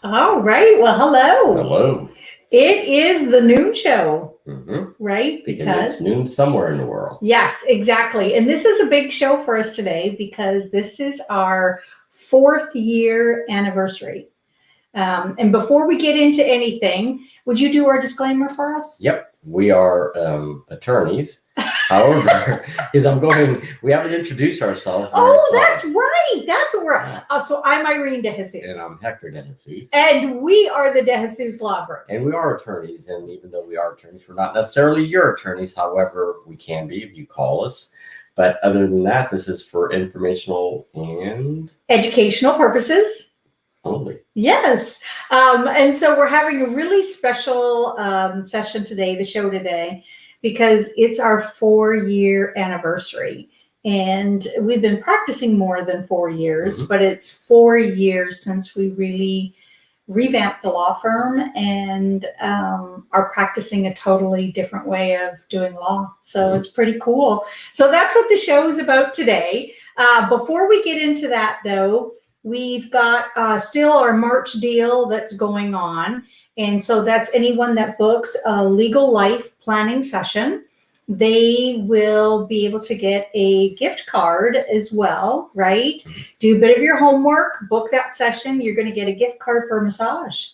All right. Well, hello. Hello. It is the noon show, Mm-hmm. right? Because it's noon somewhere in the world. Yes, exactly. And this is a big show for us today because this is our 4th year anniversary. And before we get into anything, would you do our disclaimer for us? Yep. We are attorneys. However, we haven't introduced ourselves. Oh, that's right. That's what we're. So I'm Irene De Jesus. And I'm Hector De Jesus. And we are the De Jesus Law Group. And we are attorneys. And even though we are attorneys, we're not necessarily your attorneys. However, we can be if you call us. But other than that, this is for informational and educational purposes. Only. Yes. And so we're having a really special session today, the show today, because it's our 4-year anniversary. And we've been practicing more than 4 years, but it's 4 years since we really revamped the law firm and are practicing a totally different way of doing law. So it's pretty cool. So that's what the show is about today. Before we get into that, though, we've got still our March deal that's going on. And so that's anyone that books a legal life planning session. They will be able to get a gift card as well, right? Do a bit of your homework, book that session. You're going to get a gift card for a massage.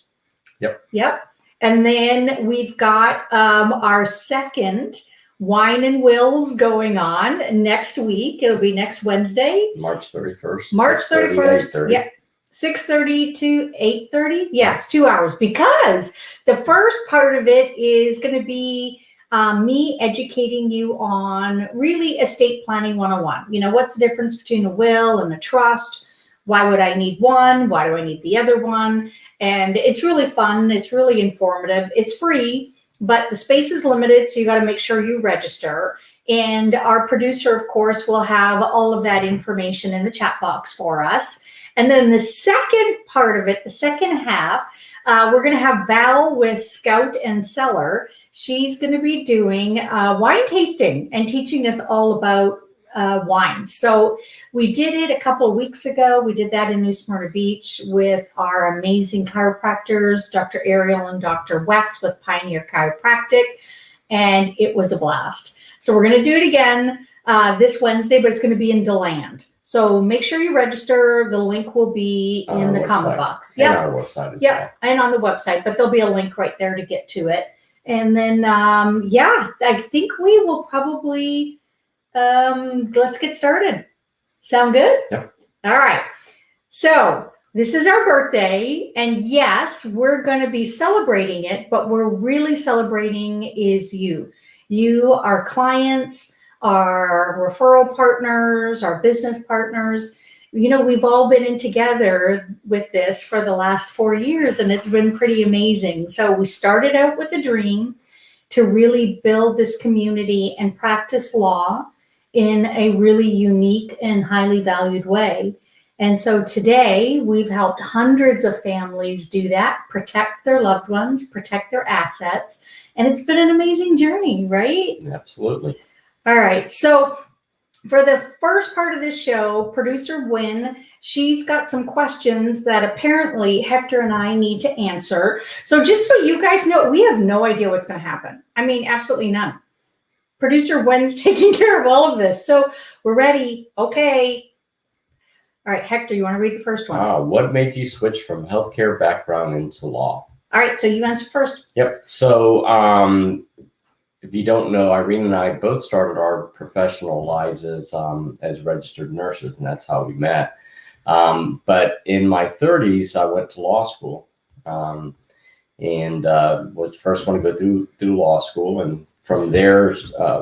Yep. And then we've got our second Wine and Wills going on next week. It'll be next Wednesday. March 31st. March 31st. Yeah. 6:30 to 8:30. Yeah, it's 2 hours because the first part of it is going to be me educating you on really estate planning 101. You know, what's the difference between a will and a trust? Why would I need one? Why do I need the other one? And it's really fun. It's really informative. It's free, but the space is limited, so you got to make sure you register. And our producer, of course, will have all of that information in the chat box for us. And then the second part of it, the second half, we're going to have Val with Scout and Cellar. She's going to be doing wine tasting and teaching us all about wines. So we did it a couple of weeks ago. We did that in New Smyrna Beach with our amazing chiropractors, Dr. Ariel and Dr. West with Pioneer Chiropractic, and it was a blast. So we're going to do it again this Wednesday, but it's going to be in DeLand. So make sure you register. The link will be in the comment box. Yeah, on our website as well. And on the website, but there'll be a link right there to get to it. And then, I think we will probably, let's get started. Sound good? Yep. All right. So this is our birthday, and yes, we're going to be celebrating it, but we're really celebrating is you. You, our clients, our referral partners, our business partners. You know, we've all been in together with this for the last 4 years, and it's been pretty amazing. So we started out with a dream to really build this community and practice law in a really unique and highly valued way. And so today we've helped hundreds of families do that, protect their loved ones, protect their assets. And it's been an amazing journey, right? Absolutely. All right. So for the first part of this show, producer Wynn, she's got some questions that apparently Hector and I need to answer. So just so you guys know, we have no idea what's going to happen. I mean, absolutely none. Producer Wynn's taking care of all of this. So we're ready. Okay. All right, Hector, you want to read the first one? What made you switch from healthcare background into law? All right, so you answer first. Yep. So if you don't know, Irene and I both started our professional lives as registered nurses, and that's how we met. But in my 30s, I went to law school and was the first one to go through law school. And from there,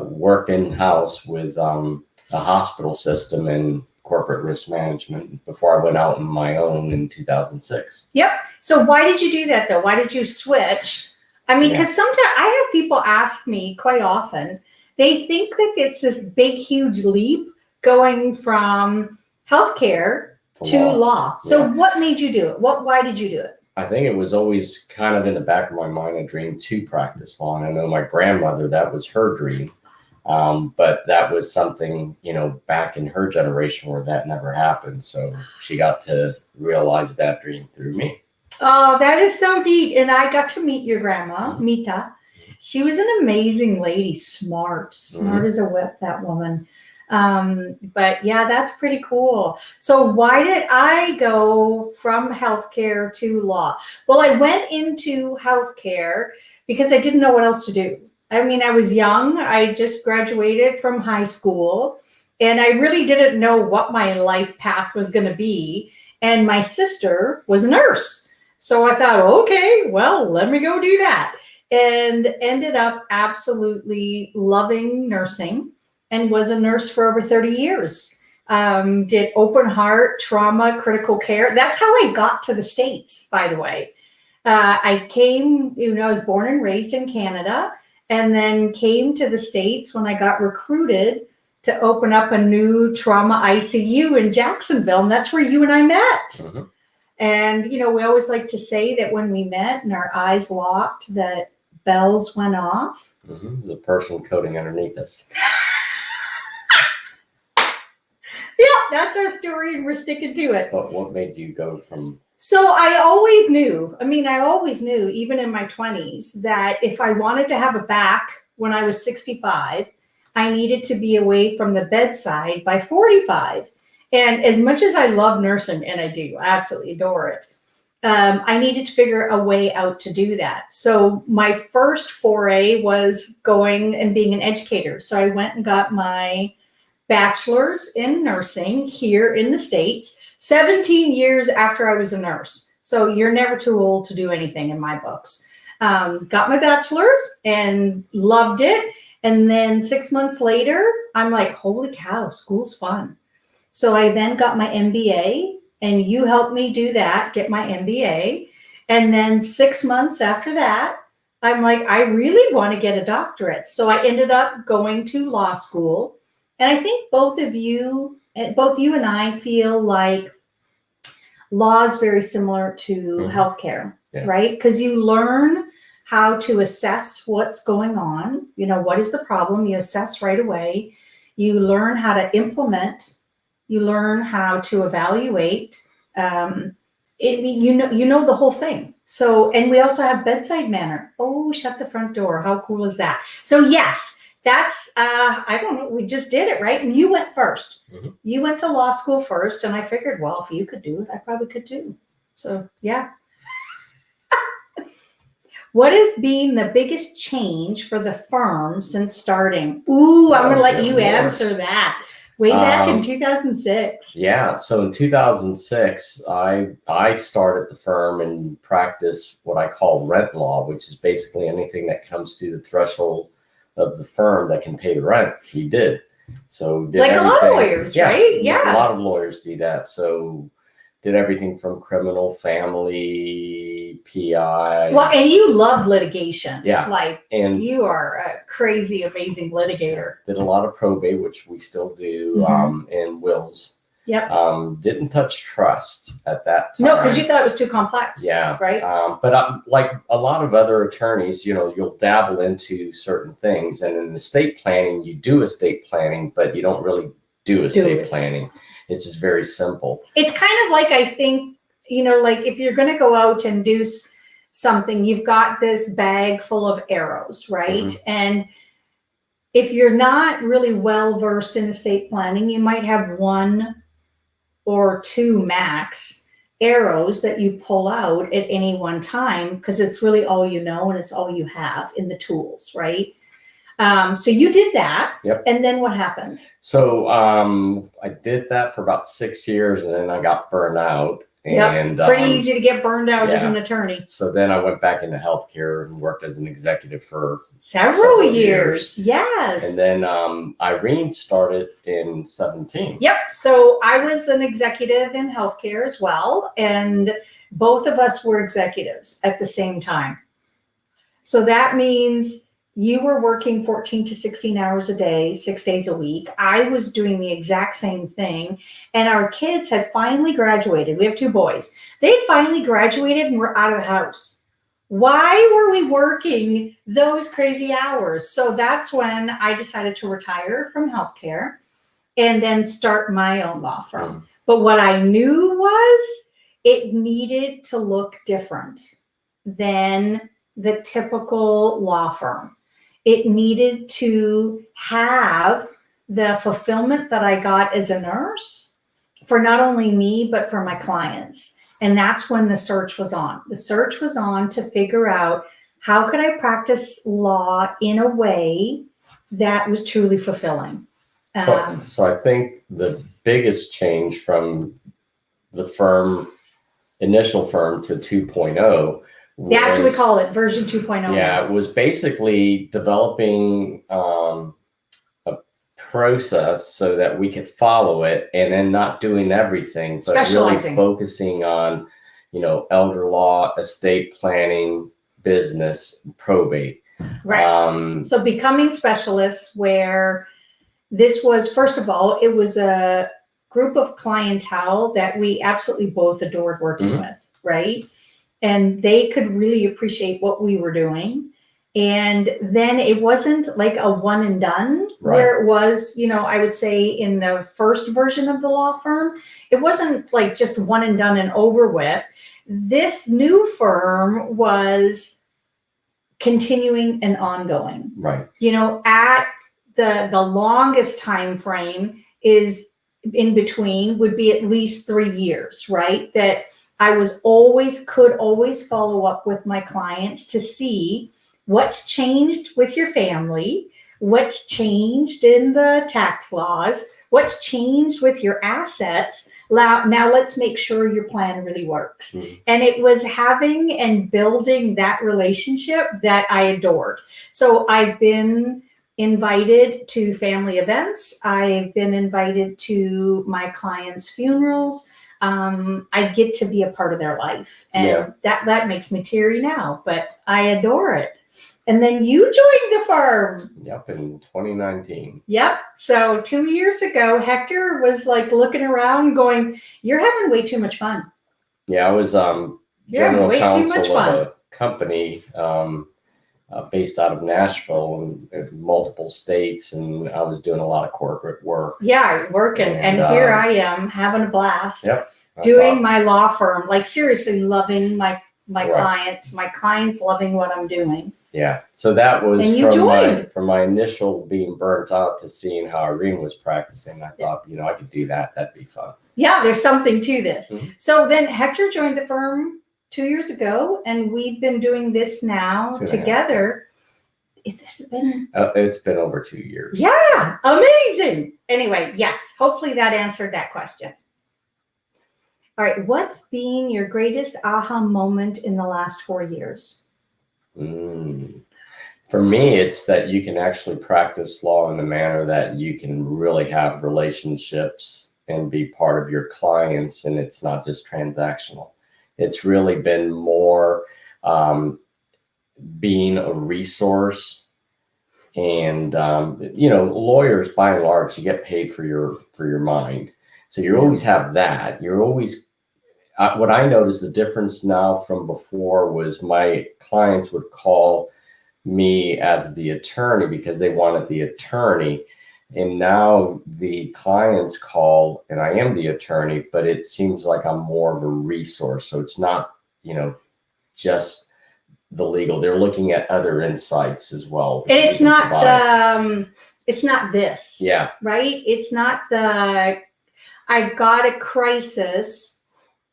worked in-house with the hospital system and corporate risk management before I went out on my own in 2006. Yep. So why did you do that, though? Why did you switch? I mean, because sometimes I have people ask me quite often, they think that it's this big, huge leap going from healthcare to law. So what made you do it? Why did you do it? I think it was always kind of in the back of my mind, a dream to practice law. And I know my grandmother, that was her dream. But that was something, back in her generation where that never happened. So she got to realize that dream through me. Oh, that is so neat. And I got to meet your grandma, Mita. She was an amazing lady, smart as a whip, that woman. But yeah, that's pretty cool. So why did I go from healthcare to law? Well, I went into healthcare because I didn't know what else to do. I mean, I was young. I just graduated from high school and I really didn't know what my life path was going to be. And my sister was a nurse. So I thought, okay, well, let me go do that. And ended up absolutely loving nursing and was a nurse for over 30 years. Did open heart, trauma, critical care. That's how I got to the States, by the way. I came, I was born and raised in Canada and then came to the States when I got recruited to open up a new trauma ICU in Jacksonville. And that's where you and I met. Mm-hmm. And, we always like to say that when we met and our eyes locked, that bells went off. Mm-hmm. The person coding underneath us. Yeah, that's our story and we're sticking to it. But what made you go from... So I always knew, even in my 20s, that if I wanted to have a back when I was 65, I needed to be away from the bedside by 45. And as much as I love nursing, and I do, I absolutely adore it, I needed to figure a way out to do that. So my first foray was going and being an educator. So I went and got my bachelor's in nursing here in the States, 17 years after I was a nurse. So you're never too old to do anything in my books. Got my bachelor's and loved it. And then 6 months later, I'm like, holy cow, school's fun. So I then got my MBA and you helped me do that, get my MBA. And then 6 months after that, I'm like, I really want to get a doctorate. So I ended up going to law school. And I think both you and I feel like law is very similar to healthcare, right? Because you learn how to assess what's going on. What is the problem? You assess right away. You learn how to implement. You learn how to evaluate. You know the whole thing. So, and we also have bedside manner. Oh, shut the front door. How cool is that? So yes, that's, I don't know, we just did it, right? And you went first. Mm-hmm. You went to law school first. And I figured, well, if you could do it, I probably could too. So yeah. What has been the biggest change for the firm since starting? Ooh, I'm going to let you answer that. Way back in 2006. Yeah. So in 2006, I started the firm and practiced what I call rent law, which is basically anything that comes to the threshold of the firm that can pay the rent. We did. So did like everything. A lot of lawyers, right? Yeah. A lot of lawyers do that. So did everything from criminal, family, PI. Well, and you loved litigation. Yeah. And you are a crazy, amazing litigator. Did a lot of probate, which we still do, and wills. Yep. Didn't touch trust at that time. No, because you thought it was too complex. Yeah. Right. But like a lot of other attorneys, you'll dabble into certain things. And in estate planning, you do estate planning, but you don't really do estate planning. It's just very simple. It's kind of like, I think, like if you're going to go out and do something, you've got this bag full of arrows, right? Mm-hmm. And if you're not really well versed in estate planning, you might have 1 or 2 max arrows that you pull out at any one time because it's really all you know and it's all you have in the tools, right? So you did that. Yep. And then what happened? So I did that for about 6 years and then I got burned out. And pretty easy to get burned out as an attorney. So then I went back into healthcare and worked as an executive for several years. Yes. And then Irene started in 2017. Yep. So I was an executive in healthcare as well. And both of us were executives at the same time. So that means you were working 14 to 16 hours a day, 6 days a week. I was doing the exact same thing. And our kids had finally graduated. We have 2 boys. They had finally graduated and were out of the house. Why were we working those crazy hours? So that's when I decided to retire from healthcare and then start my own law firm. But what I knew was it needed to look different than the typical law firm. It needed to have the fulfillment that I got as a nurse for not only me, but for my clients. And that's when the search was on. The search was on to figure out how could I practice law in a way that was truly fulfilling. So I think the biggest change from the initial firm to 2.0. That's what we call it, version 2.0. Yeah, it was basically developing a process so that we could follow it, and then not doing everything, but really focusing on, elder law, estate planning, business, probate. Right. So becoming specialists, where this was, first of all, it was a group of clientele that we absolutely both adored working with, right? And they could really appreciate what we were doing. And then it wasn't like a one and done, where it was, I would say in the first version of the law firm, it wasn't like just one and done and over with. This new firm was continuing and ongoing. Right. At the longest time frame is in between would be at least 3 years, right? That I could always follow up with my clients to see what's changed with your family, what's changed in the tax laws, what's changed with your assets. Now let's make sure your plan really works. And it was having and building that relationship that I adored. So I've been invited to family events. I've been invited to my clients' funerals. I get to be a part of their life, and that makes me teary now, but I adore it. And then you joined the firm. Yep, in 2019. Yep. So 2 years ago, Hector was like looking around going, you're having way too much fun. Yeah, I was general counsel of a company based out of Nashville in multiple states, and I was doing a lot of corporate work. Yeah, working. And here I am having a blast. Yep. Doing my law firm, like seriously loving my clients, my clients loving what I'm doing. Yeah. So that was from my initial being burnt out to seeing how Irene was practicing. I thought, I could do that. That'd be fun. Yeah, there's something to this. So then Hector joined the firm 2 years ago, and we've been doing this now together. It's been over 2 years. Yeah, amazing. Anyway, yes, hopefully that answered that question. All right, what's been your greatest aha moment in the last 4 years? For me, it's that you can actually practice law in a manner that you can really have relationships and be part of your clients, and it's not just transactional. It's really been more being a resource. And lawyers, by and large, you get paid for your mind, so you always have that. You're always what I noticed the difference now from before was my clients would call me as the attorney because they wanted the attorney, and now the clients call and I am the attorney, but it seems like I'm more of a resource. So it's not just the legal. They're looking at other insights as well. And it's not it's not this. Yeah. Right? It's not I've got a crisis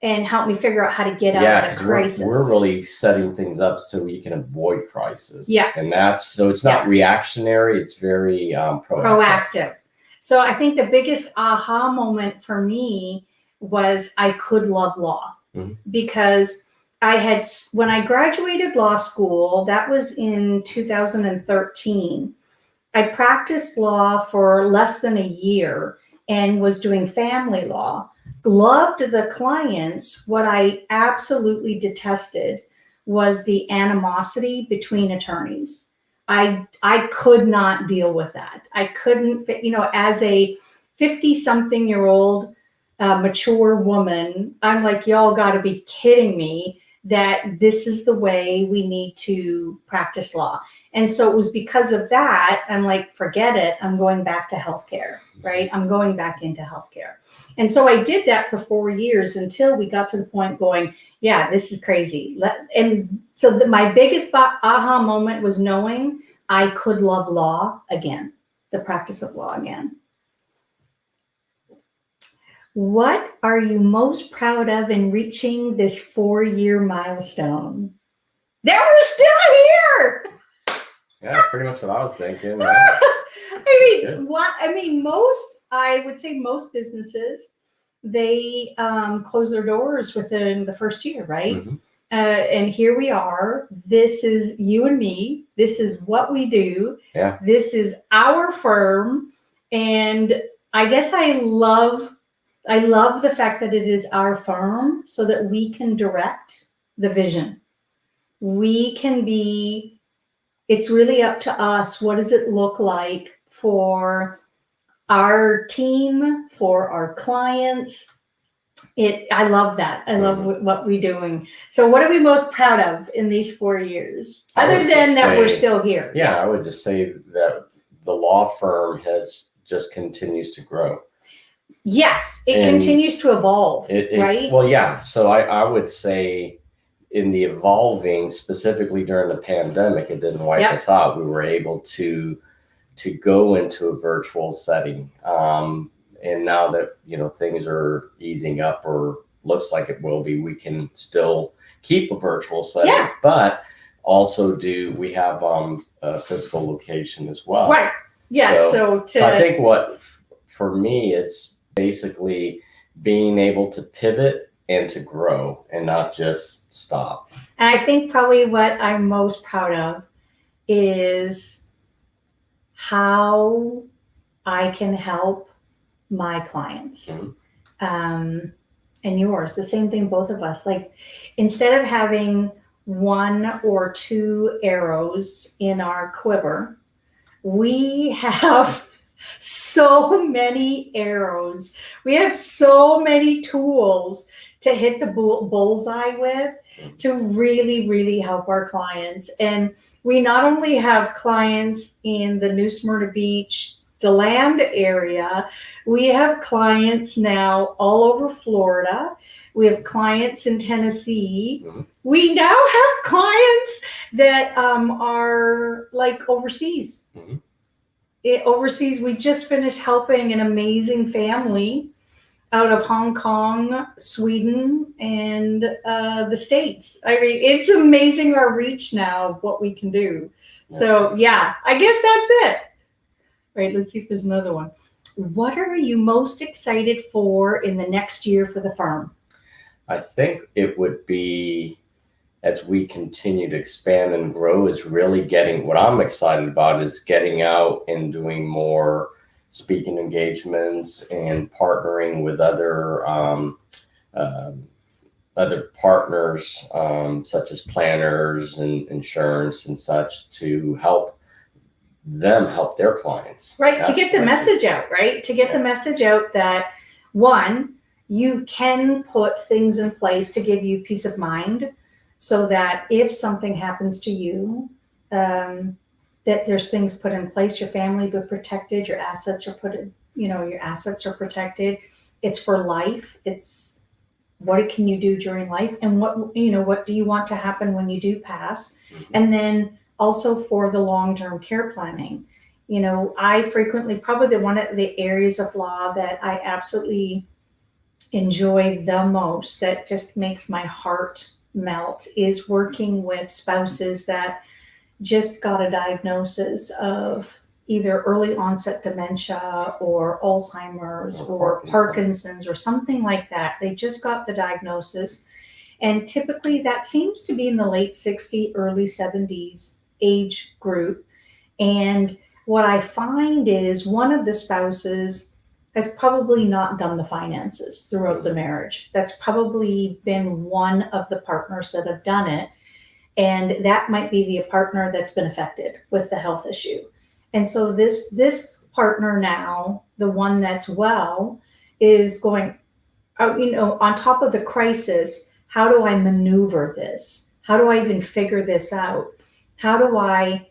and help me figure out how to get out of the crisis. We're really setting things up so you can avoid crisis. Yeah. And it's not reactionary. It's very proactive. So I think the biggest aha moment for me was I could love law, because when I graduated law school, that was in 2013. I practiced law for less than a year and was doing family law. Loved the clients. What I absolutely detested was the animosity between attorneys. I could not deal with that. I couldn't, as a 50-something-year-old mature woman, I'm like, y'all got to be kidding me. that this is the way we need to practice law. And so it was because of that, I'm like, forget it. I'm going back to healthcare, right? I'm going back into healthcare. And so I did that for 4 years until we got to the point going, yeah, this is crazy. And so my biggest aha moment was knowing I could love law again, the practice of law again. What are you most proud of in reaching this 4-year milestone? That we're still here. Yeah, pretty much what I was thinking. I would say most businesses, they close their doors within the first year, right? Mm-hmm. And here we are. This is you and me. This is what we do. Yeah. This is our firm. And I guess I love the fact that it is our firm so that we can direct the vision. It's really up to us. What does it look like for our team, for our clients? I love that. I love what we're doing. So what are we most proud of in these 4 years? Other than that we're still here. Yeah, I would just say that the law firm just continues to grow. Yes, it continues to evolve, right? Well, yeah. So I would say in the evolving, specifically during the pandemic, it didn't wipe us out. We were able to go into a virtual setting. And now that, things are easing up or looks like it will be, we can still keep a virtual setting, but also we have a physical location as well. Right. Yeah. So I think for me, it's basically being able to pivot and to grow and not just stop. And I think probably what I'm most proud of is how I can help my clients. And yours, the same thing, both of us. Like, instead of having 1 or 2 arrows in our quiver, we have so many arrows. We have so many tools to hit the bullseye with to really, really help our clients. And we not only have clients in the New Smyrna Beach, DeLand area, we have clients now all over Florida. We have clients in Tennessee. We now have clients that are like overseas. Overseas, we just finished helping an amazing family out of Hong Kong, Sweden, and the States. I mean, it's amazing our reach now of what we can do. So yeah, I guess that's it. Right, let's see if there's another one. What are you most excited for in the next year for the firm? I think it would be, as we continue to expand and grow, is really what I'm excited about is getting out and doing more speaking engagements and partnering with other partners, such as planners and insurance and such, to help them help their clients. Right, to get the message out, right? To get the message out that, one, you can put things in place to give you peace of mind so that if something happens to you, that there's things put in place, your family be protected, your assets are protected. It's for life. It's what can you do during life, and what do you want to happen when you do pass? And then also for the long-term care planning. I frequently, probably one of the areas of law that I absolutely enjoy the most, that just makes my heart melt, is working with spouses that just got a diagnosis of either early onset dementia or Alzheimer's or Parkinson's or something like that. They just got the diagnosis. And typically that seems to be in the late 60s, early 70s age group. And what I find is one of the spouses has probably not done the finances throughout the marriage. That's probably been one of the partners that have done it. And that might be the partner that's been affected with the health issue. And so this partner now, the one that's well, is going, on top of the crisis, how do I maneuver this? How do I even figure this out? How do I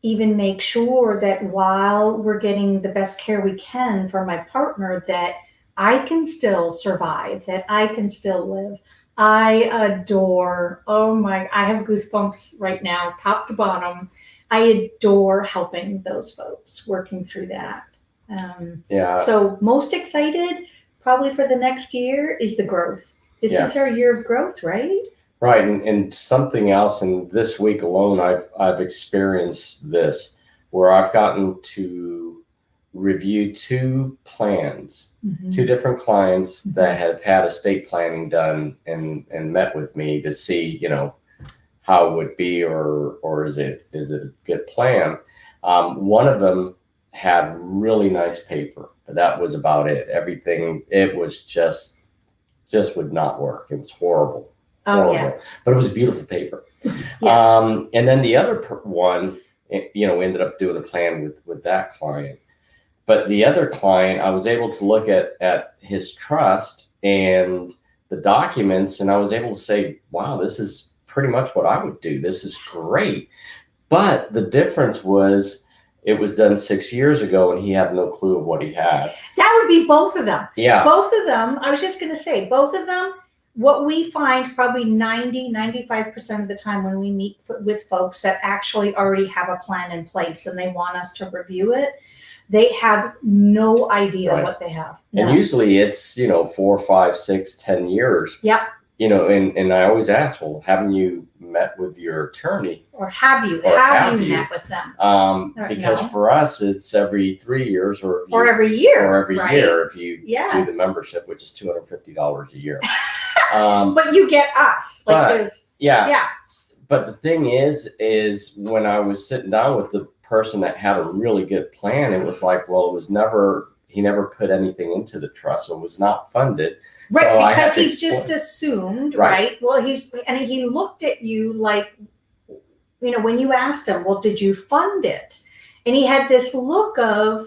even make sure that while we're getting the best care we can for my partner, that I can still survive, that I can still live. I adore, I have goosebumps right now, top to bottom. I adore helping those folks, working through that. So most excited probably for the next year is the growth. This is our year of growth, right? Right, and something else, and this week alone, I've experienced this, where I've gotten to review two plans, two different clients that have had estate planning done and met with me to see, how it would be, or is it a good plan? One of them had really nice paper, but that was about it. Everything, it was just would not work. It was horrible. Horrible. But it was beautiful paper. And then the other one, ended up doing a plan with that client. But the other client, I was able to look at his trust and the documents, and I was able to say, wow, this is pretty much what I would do. This is great. But the difference was it was done 6 years ago and he had no clue of what he had. That would be both of them. Yeah. Both of them. I was just going to say, both of them, what we find probably 95% of the time when we meet with folks that actually already have a plan in place and they want us to review it, they have no idea what they have. And usually it's, 4, 5, 6, 10 years. Yep. And I always ask, well, haven't you met with your attorney? Or have you met with them? Because for us, it's every 3 years or every year. Or every year if you do the membership, which is $250 a year. But you get us. But the thing is when I was sitting down with the person that had a really good plan, it was like, well, he never put anything into the trust, so it was not funded. Right, so because he just assumed, right? Well, he looked at you like, when you asked him, well, did you fund it? And he had this look of,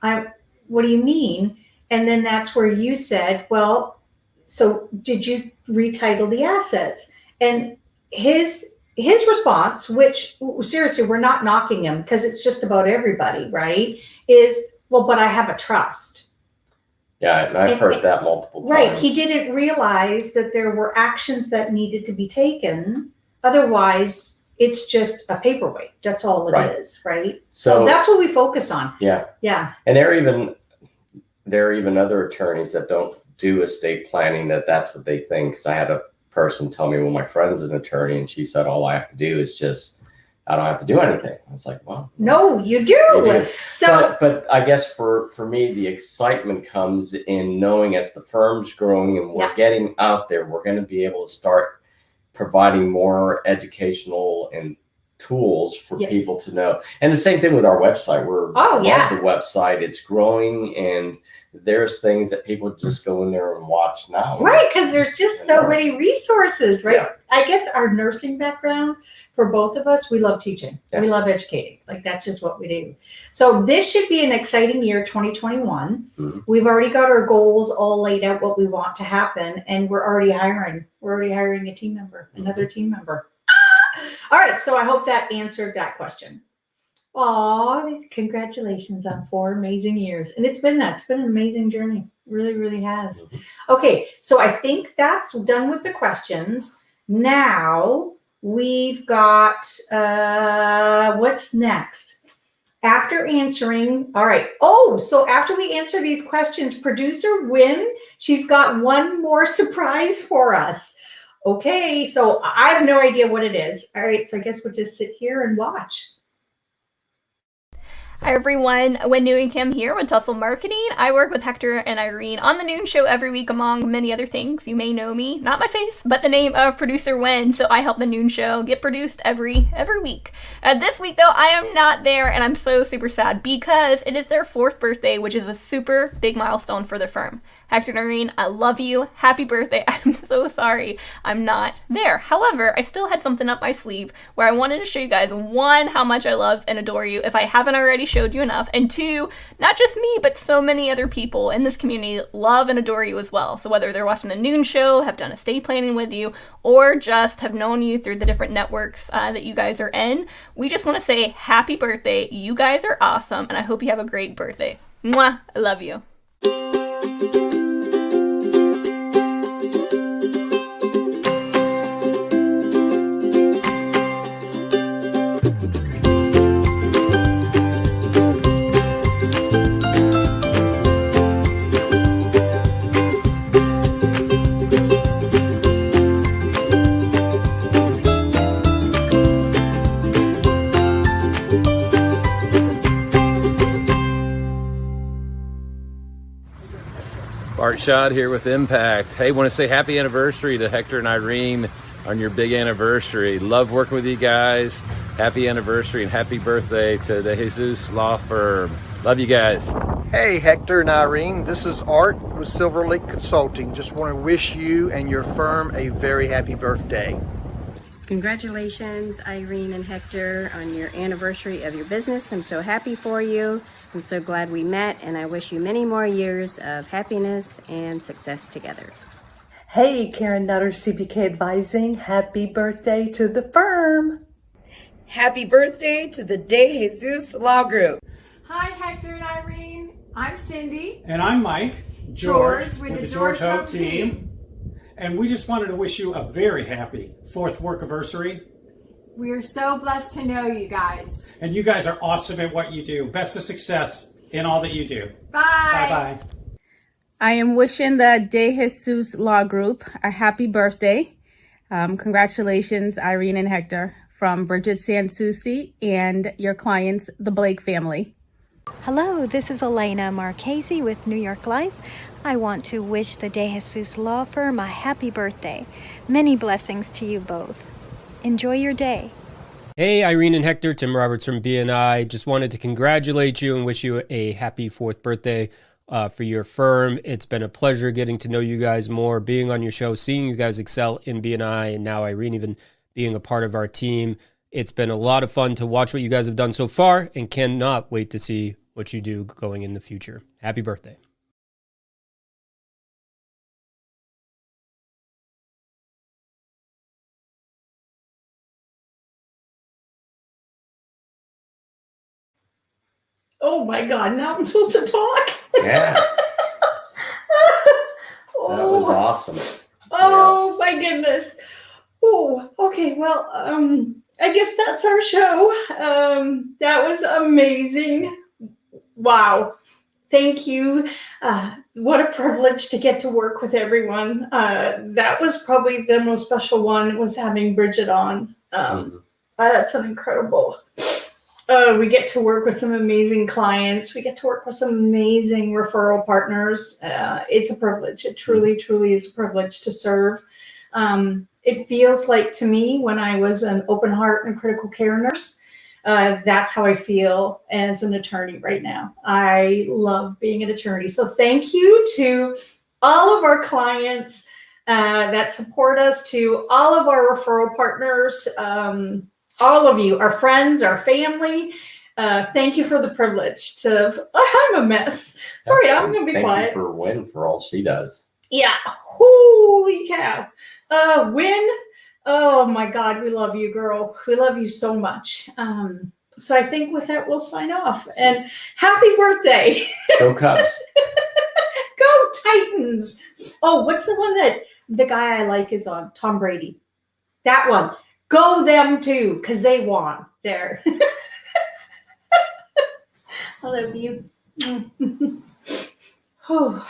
what do you mean? And then that's where you said, well, so did you retitle the assets? And his response, which seriously, we're not knocking him because it's just about everybody, right? Is, well, but I have a trust. Yeah, and I've heard that multiple times. Right. He didn't realize that there were actions that needed to be taken. Otherwise, it's just a paperweight. That's all it is, right? So that's what we focus on. Yeah. Yeah. And there are even other attorneys that don't do estate planning that's what they think. Because I had a person tell me, well, my friend's an attorney, and she said, all I have to do is I don't have to do anything. I was like, well, no, you do. So, but I guess for me, the excitement comes in knowing as the firm's growing and we're getting out there, we're going to be able to start providing more educational and tools for people to know. And the same thing with our website. Love the website. It's growing, and there's things that people just go in there and watch now. Right, because there's just so many resources, right? Yeah. I guess our nursing background, for both of us, we love teaching. Yeah. We love educating. That's just what we do. So this should be an exciting year, 2021. Mm-hmm. We've already got our goals all laid out, what we want to happen, and we're already hiring. We're already hiring a team member, another team member. All right, so I hope that answered that question. Aw, congratulations on 4 amazing years. And it's been an amazing journey. Really, really has. Okay, so I think that's done with the questions. Now we've got, what's next? After answering, all right. Oh, so after we answer these questions, producer Wynn, she's got one more surprise for us. Okay, so I have no idea what it is. All right, so I guess we'll just sit here and watch. Hi everyone, Wendy Newingham here with Tussle Marketing. I work with Hector and Irene on the Noon Show every week, among many other things. You may know me, not my face, but the name of producer Wen. So I help the Noon Show get produced every week. This week though, I am not there, and I'm so super sad because it is their 4th birthday, which is a super big milestone for the firm. Hector and Irene, I love you. Happy birthday. I'm so sorry I'm not there. However, I still had something up my sleeve where I wanted to show you guys, one, how much I love and adore you if I haven't already showed you enough, and two, not just me, but so many other people in this community love and adore you as well. So whether they're watching the Noon Show, have done estate planning with you, or just have known you through the different networks that you guys are in, we just want to say happy birthday. You guys are awesome, and I hope you have a great birthday. Mwah! I love you. Art Shot here with Impact. Hey, want to say happy anniversary to Hector and Irene on your big anniversary. Love working with you guys. Happy anniversary and happy birthday to the Jesus Law Firm. Love you guys. Hey, Hector and Irene. This is Art with Silver Lake Consulting. Just want to wish you and your firm a very happy birthday. Congratulations, Irene and Hector, on your anniversary of your business. I'm so happy for you. I'm so glad we met, and I wish you many more years of happiness and success together. Hey, Karen Nutter, CPK Advising. Happy birthday to the firm. Happy birthday to the De Jesus Law Group. Hi, Hector and Irene. I'm Cindy. And I'm Mike. George with the George Hope team. And we just wanted to wish you a very happy 4th work anniversary. We are so blessed to know you guys. And you guys are awesome at what you do. Best of success in all that you do. Bye. Bye-bye. I am wishing the De Jesus Law Group a happy birthday. Congratulations, Irene and Hector, from Bridget Sansusi and your clients, the Blake family. Hello, this is Elena Marchese with New York Life. I want to wish the De Jesus Law Firm a happy birthday. Many blessings to you both. Enjoy your day. Hey, Irene and Hector, Tim Roberts from BNI. Just wanted to congratulate you and wish you a happy 4th birthday for your firm. It's been a pleasure getting to know you guys more, being on your show, seeing you guys excel in BNI, and now Irene even being a part of our team. It's been a lot of fun to watch what you guys have done so far and cannot wait to see what you do going in the future. Happy birthday. Oh my God, now I'm supposed to talk? Yeah. Oh. That was awesome. Oh my goodness. Oh, okay. Well, I guess that's our show. That was amazing. Wow. Thank you. What a privilege to get to work with everyone. That was probably the most special one, was having Bridget on. That's an incredible. We get to work with some amazing clients. We get to work with some amazing referral partners. It's a privilege. It truly, truly is a privilege to serve. It feels like to me when I was an open heart and critical care nurse, that's how I feel as an attorney right now. I love being an attorney. So thank you to all of our clients that support us, to all of our referral partners, all of you, our friends, our family. Thank you for the privilege to, I'm a mess. All right, I'm going to be quiet. Thank you for Wynn for all she does. Yeah. Holy cow. Wynn, oh my God, we love you, girl. We love you so much. So I think with that, we'll sign off. And happy birthday. Go Cubs. Go Titans. Oh, what's the one that the guy I like is on? Tom Brady. That one. Go them too, because they won there. I love you. Oh.